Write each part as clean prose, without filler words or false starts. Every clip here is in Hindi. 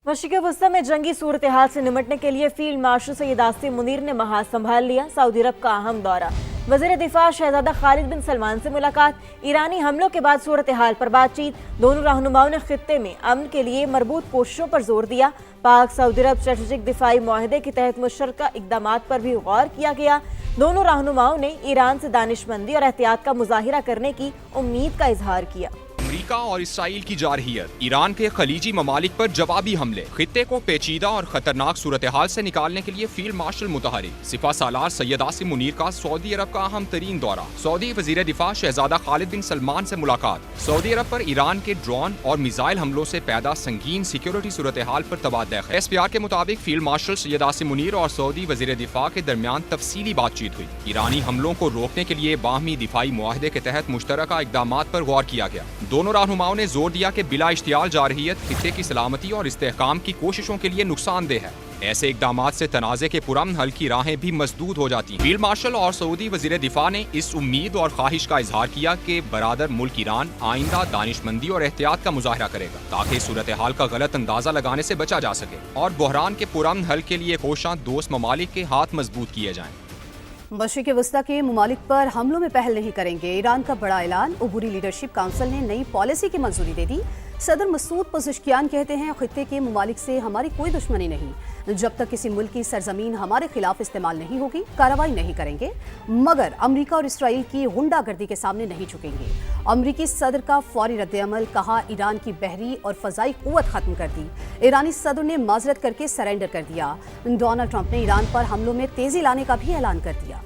मशरिक़ वस्ता में जंगी सूरत हाल से निपटने के लिए फील्ड मार्शल सैयद आसिम मुनीर ने महाज संभाल लिया। सऊदी अरब का अहम दौरा, वज़ीर दिफा शहजादा खालिद बिन सलमान से मुलाकात, ईरानी हमलों के बाद सूरत हाल पर बातचीत। दोनों रहनुमाओं ने खित्ते में अमन के लिए मरबूत कोशिशों पर जोर दिया। पाक सऊदी अरब स्ट्रेटेजिक दिफाई मुआहदे के तहत मुशतरका इक़दामात पर भी गौर किया गया। दोनों रहनुमाओं ने ईरान से दानिशमंदी और एहतियात का मुजाहिरा करने की उम्मीद का इजहार किया। अमेरिका और इसराइल की जारहियत, ईरान के खलीजी ममालिक पर जवाबी हमले, खित्ते को पेचीदा और खतरनाक सूरत हाल से निकालने के लिए फील्ड मार्शल मुतहरिक, सिपा सालार सैयद आसिम मुनीर का सऊदी अरब का अहम तरीन दौरा, सऊदी वजीर दिफा शहजादा खालिद बिन सलमान से मुलाकात, सऊदी अरब पर ईरान के ड्रोन और मिसाइल हमलों से पैदा संगीन सिक्योरिटी सूरत हाल पर तबादला। SPR के मुताबिक फील्ड मार्शल सैयद आसिम मुनीर और सऊदी वजीर दिफा के दरमियान तफसीली बातचीत हुई। ईरानी हमलों को रोकने के लिए बाहमी दिफाई मुआहदे के तहत मुश्तरका इक़दामात पर गौर किया गया। दोनों रहनुमाओं ने जोर दिया कि बिला इश्तियाल जारहियत खित्ते की सलामती और इस्तेहकाम की कोशिशों के लिए नुकसानदेह है। ऐसे इक़दामात से तनाज़े के पुरअमन हल की राहें भी मसदूद हो जाती हैं। फील्ड मार्शल और सऊदी वजीर दिफा ने इस उम्मीद और ख्वाहिश का इजहार किया कि बरादर मुल्क ईरान आइंदा दानिशमंदी और एहतियात का मुजाहिरा करेगा ताकि सूरत हाल का गलत अंदाजा लगाने से बचा जा सके और बहरान के पुरअमन हल के लिए कोशां दोस्त ममालिक के हाथ मजबूत किए जाएं। मशरिक़ वस्ता के ममालिक पर हमलों में पहल नहीं करेंगे, ईरान का बड़ा ऐलान। उबूरी लीडरशिप काउंसिल ने नई पॉलिसी की मंजूरी दे दी। सदर मसूद पज़ेश्कियान कहते हैं, खित्ते के ममालिक से हमारी कोई दुश्मनी नहीं, जब तक किसी मुल्क की सरजमीन हमारे खिलाफ इस्तेमाल नहीं होगी कार्रवाई नहीं करेंगे, मगर अमरीका और इसराइल की गुंडागर्दी के सामने नहीं झुकेंगे। अमरीकी सदर का फौरी रद्द-ए-अमल, कहा ईरान की बहरी और फजाई कुव्वत खत्म कर दी। ईरानी सदर ने माजरत करके सरेंडर कर दिया। डोनाल्ड ट्रंप ने ईरान पर हमलों में तेजी लाने का भी ऐलान कर दिया।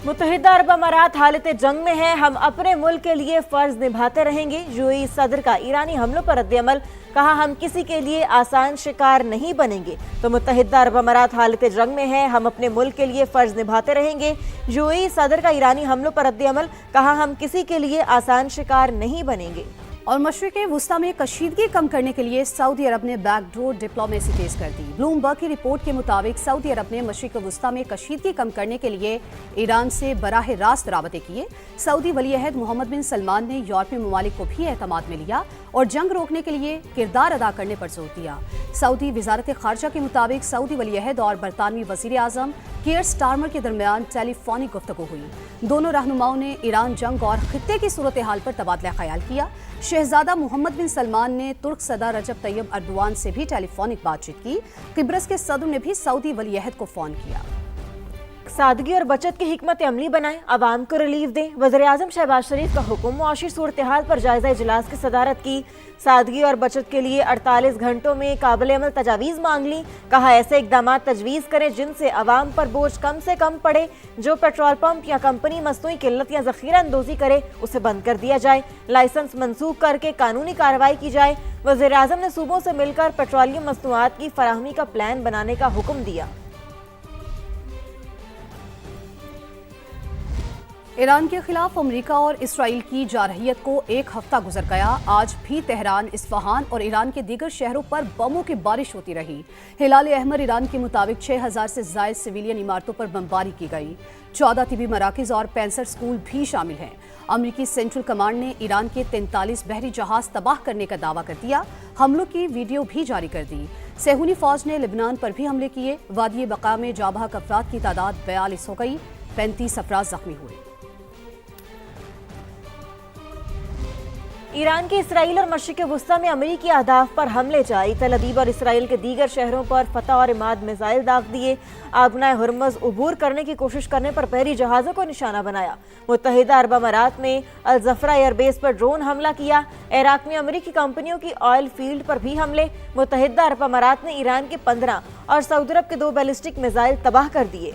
मुत्तहिदा अरब अमारात हालत जंग में है, हम अपने मुल्क के लिए फर्ज निभाते रहेंगे। यूएई सदर का ईरानी हमलों पर रद्द-ए-अमल, कहा हम किसी के लिए आसान शिकार नहीं बनेंगे। तो मुत्तहिदा अरब अमारात हालत जंग में है, हम अपने मुल्क के लिए फर्ज निभाते रहेंगे। यूएई सदर का ईरानी हमलों पर रद्द-ए-अमल, कहा हम किसी के लिए आसान शिकार नहीं बनेंगे। और मशरिक़ वस्ता में कशीदगी कम करने के लिए सऊदी अरब ने बैकडोर डिप्लोमेसी तेज कर दी। ब्लूमबर्ग की रिपोर्ट के मुताबिक सऊदी अरब ने मशरिक़ वस्ता में कशीदगी कम करने के लिए ईरान से बराह रास्त राबते किए। सऊदी वली-अहद मोहम्मद बिन सलमान ने यूरोपीय ममालिक को भी एतमाद में लिया और जंग रोकने के लिए किरदार अदा करने पर जोर दिया। सऊदी वजारत खारजा के मुताबिक सऊदी वली-अहद और बरतानवी वज़ीर आज़म कीयर स्टारमर के दरमियान टेलीफोनिक गुफ्तगू हुई। दोनों रहनुमाओं ने ईरान जंग और खित्ते की सूरत हाल पर तबादला ख्याल किया। शहजादा मोहम्मद बिन सलमान ने तुर्क सदर रजब तैयब अर्दोआन से भी टेलीफोनिक बातचीत की। किब्रस के सदर ने भी सऊदी वली-अहद को फोन किया। सादगी और बचत की हिकमत अमली बनाएं, आवाम को रिलीफ दें। वज़ीर आज़म शहबाज शरीफ का हुक्म, मुआशी सूरत हाल पर जायजा इजलास की सदारत की। सादगी और बचत के लिए 48 घंटों में काबिल अमल तजावीज़ मांग ली। कहा ऐसे इकदामात तजवीज़ करें जिनसे आवाम पर बोझ कम से कम पड़े। जो पेट्रोल पंप या कंपनी मसनूई किल्लत या ज़ख़ीरा अंदोज़ी करे उसे बंद कर दिया जाए। लाइसेंस मनसूख करके कानूनी कार्रवाई की जाए। वज़ीर आज़म ने सूबों से मिलकर पेट्रोलियम मसनूआत की फराहमी का प्लान बनाने का हुक्म दिया। ईरान के खिलाफ अमेरिका और इसराइल की जारहियत को एक हफ्ता गुजर गया। आज भी तेहरान, इस्फहान और ईरान के दीगर शहरों पर बमों की बारिश होती रही। हिलाल अहमर ईरान के मुताबिक 6000 से ज़ायद सिविलियन इमारतों पर बमबारी की गई। 14 तिबी मराकिज़ और 65 स्कूल भी शामिल हैं। अमेरिकी सेंट्रल कमांड ने ईरान के 43 बहरी जहाज तबाह करने का दावा कर दिया। हमलों की वीडियो भी जारी कर दी। सेहूनी फौज ने लिबनान पर भी हमले किए। वादी बका में जाबाक अफराद की तादाद 42 हो गई, 35 अफराद जख्मी हुए। ईरान के इसराइल और मशरिक़ वस्ता में अमरीकी अहदाफ पर हमले जारी। तल अबीब और इसराइल के दीगर शहरों पर फतह और इमाद मिसाइल दाग दिए। आबनाए हुर्मुज़ उबूर करने की कोशिश करने पर बहरी जहाज़ों को निशाना बनाया। मुत्तहिदा अरब अमारात ने अल ज़फ़रा एयरबेस पर ड्रोन हमला किया। इराक में अमरीकी कंपनियों की ऑयल फील्ड पर भी हमले। मुत्तहिदा अरब अमारात ने ईरान के 15 और सऊदी अरब के 2 बैलिस्टिक मिसाइल तबाह कर दिए।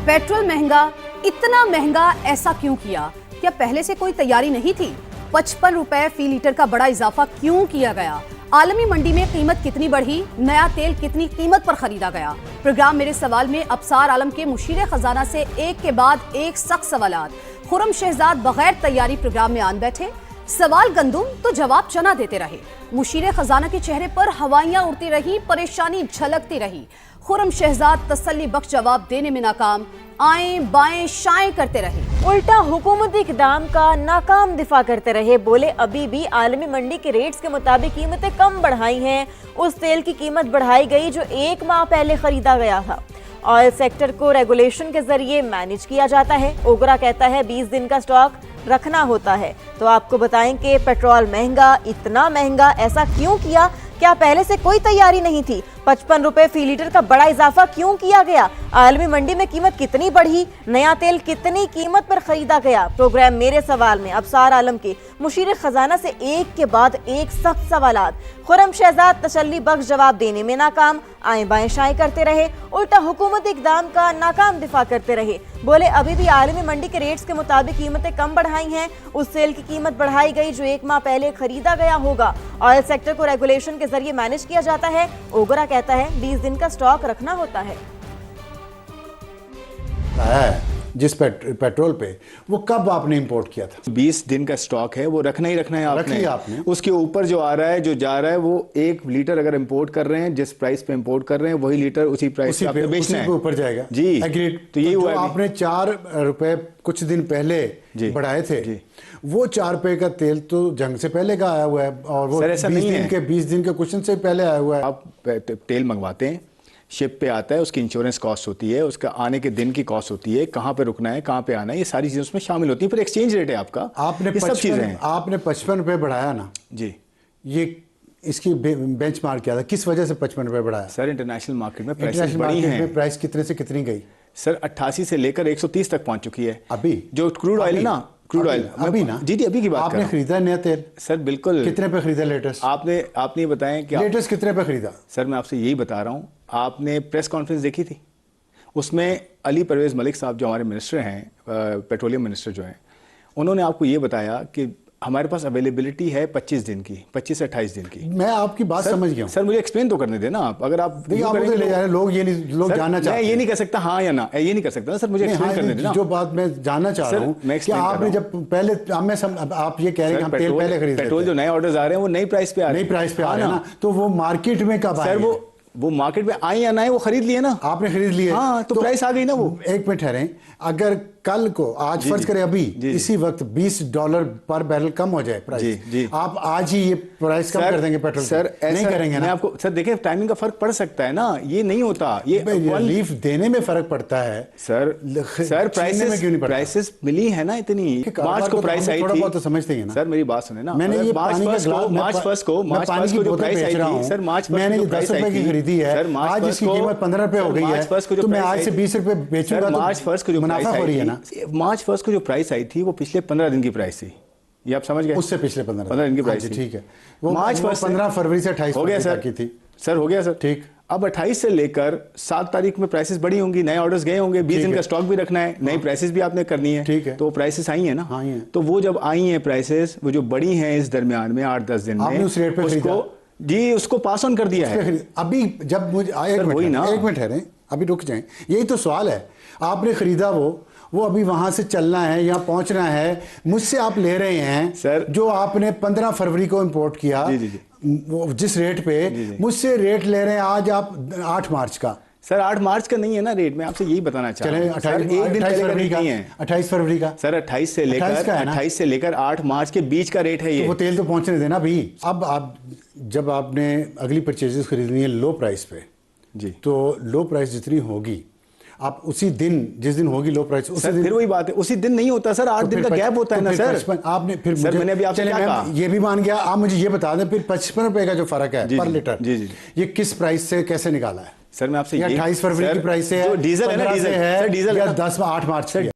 पेट्रोल महंगा, इतना महंगा ऐसा क्यों किया? क्या पहले से कोई तैयारी नहीं थी? 55 रुपए फी लीटर का बड़ा इजाफा क्यों किया गया? आलमी मंडी में कीमत कितनी बढ़ी? नया तेल कितनी कीमत पर खरीदा गया? प्रोग्राम मेरे सवाल में अबसार आलम के मुशीर खजाना से एक के बाद एक सख्त सवालात। खुर्रम शहजाद बगैर तैयारी प्रोग्राम में आन बैठे। सवाल गंदुम तो जवाब चना देते रहे। मुशीर खजाना के चेहरे पर हवाइयां उड़ती रही, परेशानी झलकती रही। खुर्रम शहजाद तसल्ली बख्श जवाब देने में नाकाम, आए बाएं शाएं करते रहे। उल्टा हुकूमती इक़दाम का नाकाम दिफा करते रहे। बोले अभी भी आलमी मंडी के रेट्स के मुताबिक कीमतें कम बढ़ाई हैं। उस तेल की कीमत बढ़ाई गई जो 1 माह पहले खरीदा गया था। ऑयल सेक्टर को रेगुलेशन के जरिए मैनेज किया जाता है। ओगरा कहता है 20 दिन का स्टॉक रखना होता है। तो आपको बताएं कि पेट्रोल महंगा, इतना महंगा ऐसा क्यों किया? क्या पहले से कोई तैयारी नहीं थी? 55 रुपए फी लीटर का बड़ा इजाफा क्यों किया गया? आलमी मंडी में कीमत कितनी बढ़ी? नया तेल कितनी कीमत पर खरीदा गया? प्रोग्राम मेरे सवाल में अबसार आलम के मुशीर खजाना से एक के बाद एक सख्त सवालात। खुर्रम शहजाद तसल्ली बख्श जवाब देने में नाकाम, आए बाएं शाएं करते रहे। उल्टा हुकूमती इक़दाम का नाकाम दिफा करते रहे। बोले अभी भी आलमी मंडी के रेट्स के मुताबिक कीमतें कम बढ़ाई हैं। उस तेल की कीमत बढ़ाई गई जो 1 माह पहले खरीदा गया होगा। ऑयल सेक्टर को रेगुलेशन के जरिए मैनेज किया जाता है। ओगरा कहता है 20 दिन का स्टॉक रखना होता है। जिस पेट्रोल पे वो कब आपने इंपोर्ट किया था? 20 दिन का स्टॉक है, वो रखना ही रखना है रख लिया आपने। उसके ऊपर जो आ रहा है, जो जा रहा है, वो 1 लीटर अगर इंपोर्ट कर रहे हैं, जिस प्राइस पे इंपोर्ट कर रहे हैं वही लीटर उसी प्राइस पे आपने बेचना है। ऊपर जाएगा जी। एग्रीड। तो यही हुआ आपने 4 रुपए कुछ दिन पहले बढ़ाए थे जी। वो 4 रुपए का तेल तो जंग से पहले का आया हुआ है और वो 20 दिन के क्वेश्चन से पहले आया हुआ है। आप तेल मंगवाते हैं, शिप पे आता है, उसकी इंश्योरेंस कॉस्ट होती है, उसका आने के दिन की कॉस्ट होती है, कहाँ पे रुकना है, कहाँ पे आना है, ये सारी चीजें उसमें शामिल होती है। फिर एक्सचेंज रेट है आपका, आपने ये सब चीजें हैं। आपने 55 रुपए बढ़ाया ना जी। ये इसकी बेंचमार्क क्या था? किस वजह से 55 रुपए बढ़ाया? सर इंटरनेशनल मार्केट में प्राइस बढ़ी हैं। प्राइस कितने से कितनी गई? सर 88 से लेकर 130 तक पहुंच चुकी है अभी। जो क्रूड ऑयल है ना, क्रूड ऑयल अभी ना जी अभी की बात आपने खरीदा नया तेल? सर बिल्कुल। कितने पे खरीदा लेटेस्ट? आपने बताएं कि लेटेस्ट कितने पे खरीदा? सर मैं आपसे यही बता रहा हूँ, आपने प्रेस कॉन्फ्रेंस देखी थी, उसमें अली परवेज मलिक साहब जो हमारे मिनिस्टर हैं, पेट्रोलियम मिनिस्टर जो हैं, उन्होंने आपको ये बताया कि हमारे पास अवेलेबिलिटी है 25 दिन की, 25 से 28 दिन की। मैं आपकी बात समझ गया हूं। सर मुझे एक्सप्लेन तो करने देना आप। अगर आप देखिए आप ले जा रहे लोग ये नहीं, लोग जानना चाहते हैं। ये नहीं कह सकता हाँ या ना, ये नहीं कर सकता ना सर, मुझे एक्सप्लेन करने देना। जो बात मैं जानना चाह रहा हूँ कि आपने जब पहले आप ये कह रहे हैं हम तेल पहले खरीद, पेट्रोल जो नए ऑर्डर्स आ रहे हैं वो नई प्राइस पे आ रहे हैं ना, तो वो मार्केट में कब आए? सर वो मार्केट में आए या ना आए, वो खरीद लिए ना आपने, खरीद लिए। हाँ तो प्राइस आ गई ना। वो एक मिनट ठहरें, अगर कल को आज फर्ज करें अभी इसी वक्त $20 पर बैरल कम हो जाए प्राइस, आप आज ही ये प्राइस कम कर देंगे पेट्रोल? सर नहीं करेंगे ना। आपको सर देखिए टाइमिंग का फर्क पड़ सकता है ना, ये नहीं होता। ये रिलीफ देने में फर्क पड़ता है सर प्राइसेस मिली है ना इतनी। मार्च को प्राइस आई थी, तो समझते हैं ना सर मेरी बात सुने ना। मैंने ये मार्च फर्स्ट को जो प्राइस आई थी सर, मैंने 10 रुपए की खरीदी है, आज इसकी कीमत 15 रुपए हो गई है, तो मैं आज से 20 रुपए बेचूंगा तो मार्च फर्स्ट को जो मुनाफा हो रही है ना। मार्च फर्स्ट को जो प्राइस आई थी वो पिछले 15 दिन की प्राइस थी, ये आप समझ गए? उससे पिछले 15 दिन की प्राइस ठीक है। वो मार्च फर्स्ट 15 फरवरी से 28 हो गया सर की थी। सर हो गया सर ठीक। अब 28 से लेकर 7 तारीख में प्राइसेस बढ़ी होंगी, नए ऑर्डर्स गए होंगे, 20 दिन का स्टॉक भी रखना है, नई प्राइसेस भी आपने करनी है। ठीक है। तो प्राइसेस आई है ना। हाँ, तो वो जब आई हैं प्राइसेस, वो जो बढ़ी हैं इस दरमियान में 8-10 दिन में, उस रेट पे उसको पास ऑन कर दिया है। अभी जब मुझे एक मिनट ठहरें, अभी रुक जाएं, यही तो सवाल है। आपने खरीदा वो अभी वहां से चलना है या पहुंचना है, मुझसे आप ले रहे हैं सर, जो आपने 15 फरवरी को इंपोर्ट किया जिस रेट पे, मुझसे रेट ले रहे हैं आज आप 8 मार्च का। सर 8 मार्च का नहीं है ना रेट, मैं आपसे यही बताना चाह रहा हूं। 28 फरवरी का नहीं है, 28 फरवरी का सर, 28 से लेकर 8 मार्च के बीच का रेट है ये। तो वो तेल तो पहुंचने देना भी। अब आप जब आपने अगली परचेजेस खरीदनी है लो प्राइस पे जी, तो लो प्राइस जितनी होगी आप उसी दिन, जिस दिन होगी लो प्राइस उसी दिन। फिर वही बात है, उसी दिन नहीं होता सर, 8 दिन का गैप होता है ना सर। आपने फिर सर मैंने अभी आपसे क्या कहा, ये भी मान गया। आप मुझे ये बता दें फिर 55 रुपए का जो फर्क है पर लीटर, ये किस प्राइस से कैसे निकाला है? सर मैं आपसे 28 फरवरी की प्राइस से है, डीजल है ना, डीजल या 8 मार्च से।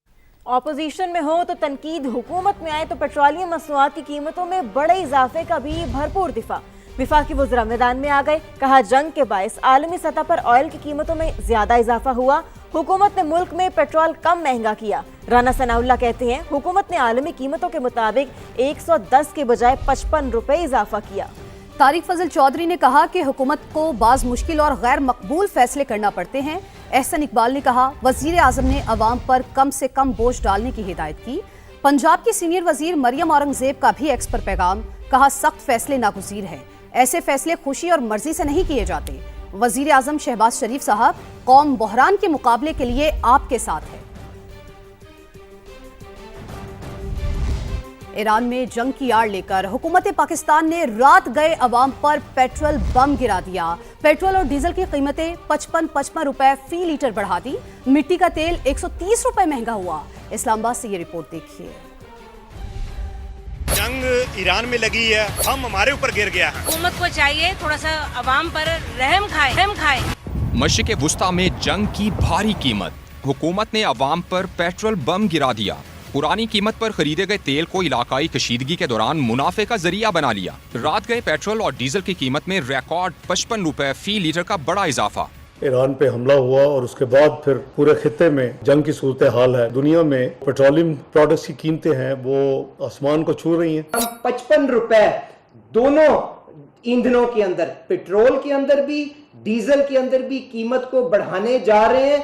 ऑपोजिशन में हो तो तनकीद, हुकूमत में आए तो पेट्रोलियम मसनूआत की कीमतों में बड़े इजाफे का भी भरपूर दिफा। विफाकी वज़रा मैदान में आ गए, कहा जंग के बायस आलमी सतह पर ऑयल की कीमतों में ज्यादा इजाफा हुआ, हुकूमत ने मुल्क में पेट्रोल कम महंगा किया। राना सनाउल्लाह कहते हैं हुकूमत ने आलमी कीमतों के मुताबिक 110 के बजाय 55 रुपए इजाफा किया। तारिक फजल चौधरी ने कहा कि हुकूमत को बाज़ मुश्किल और गैर मकबूल फैसले करना पड़ते हैं। एहसन इकबाल ने कहा वज़ीर आज़म ने अवाम पर कम से कम बोझ डालने की हिदायत की। पंजाब की सीनियर वज़ीर मरियम औरंगजेब का भी एक्स पर पैगाम, कहा सख्त फैसले नागुज़ीर हैं, ऐसे फैसले खुशी और मर्जी से नहीं किए जाते। वजीर आजम शहबाज शरीफ साहब, कौम बहरान के मुकाबले के लिए आपके साथ है। ईरान में जंग की आड़ लेकर हुकूमत पाकिस्तान ने रात गए अवाम पर पेट्रोल बम गिरा दिया। पेट्रोल और डीजल की कीमतें 55 रुपए फी लीटर बढ़ा दी। मिट्टी का तेल 130 रुपए महंगा हुआ। इस्लामाबाद से ये रिपोर्ट देखिए। जंग ईरान में लगी है, हम हमारे ऊपर गिर गया है। हुकूमत को चाहिए थोड़ा सा अवाम पर रहम खाए। मशरिक़ वुस्ता में जंग की भारी कीमत, हुकूमत ने अवाम पर पेट्रोल बम गिरा दिया। पुरानी कीमत पर खरीदे गए तेल को इलाकाई कशीदगी के दौरान मुनाफे का जरिया बना लिया। रात गए पेट्रोल और डीजल की कीमत में रिकॉर्ड 55 रुपए फी लीटर का बड़ा इजाफा। ईरान पे हमला हुआ और उसके बाद फिर पूरे खित्ते में जंग की सूरत हाल है। दुनिया में पेट्रोलियम प्रोडक्ट्स की कीमतें हैं वो आसमान को छू रही हैं। हम 55 रुपए दोनों ईंधनों के अंदर, पेट्रोल के अंदर भी डीजल के अंदर भी कीमत को बढ़ाने जा रहे हैं।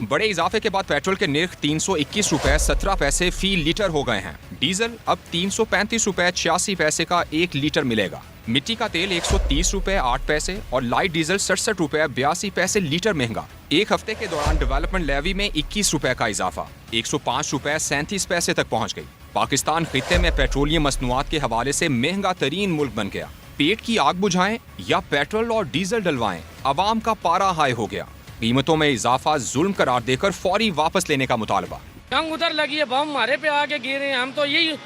बड़े इजाफे के बाद पेट्रोल के निर्ख 321 रुपए 17 पैसे फी लीटर हो गए हैं। डीजल अब 335 रुपए 86 पैसे का 1 लीटर मिलेगा। मिट्टी का तेल 130 रुपए 8 पैसे और लाइट डीजल 67 रुपए 82 पैसे लीटर महंगा। एक हफ्ते के दौरान डेवलपमेंट लेवी में 21 रुपए का इजाफा 105 रुपए 37 पैसे तक पहुंच गई। पाकिस्तान खित्ते में पेट्रोलियम मसनूआत के हवाले से महंगा तरीन मुल्क बन गया। पेट की आग बुझाएं या पेट्रोल और डीजल डलवाएं, अवाम का पारा हाई हो गया। कीमतों में इजाफा जुल्म करार देकर फौरी वापस लेने का मुतालबा। जंग उधर लगी है, बम हमारे पे आके गिरे हैं। हम तो यही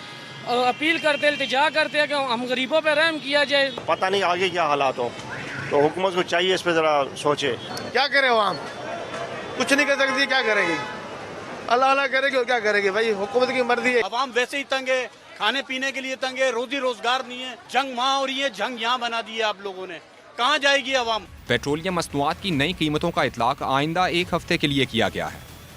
अपील करते हैं, इल्तिजा करते हैं कि हम गरीबों पे रहम किया जाए। पता नहीं आगे क्या हालात हो, तो हुकूमत को चाहिए इस पे जरा सोचे। क्या करे आवाम, कुछ नहीं कर सकती, क्या करेगी? अल्लाह अल्लाह करेगी और क्या करेगी भाई, हुकूमत की मर्जी है। अवाम वैसे ही तंग है, खाने पीने के लिए तंग है, रोजी रोजगार नहीं है। जंग वहाँ हो रही है, जंग यहाँ बना दी है आप लोगों ने, कहाँ जाएगी अवाम? पेट्रोलियम मसनूआत की नई कीमतों का इतलाक आइंदा 1 हफ्ते के लिए किया गया है।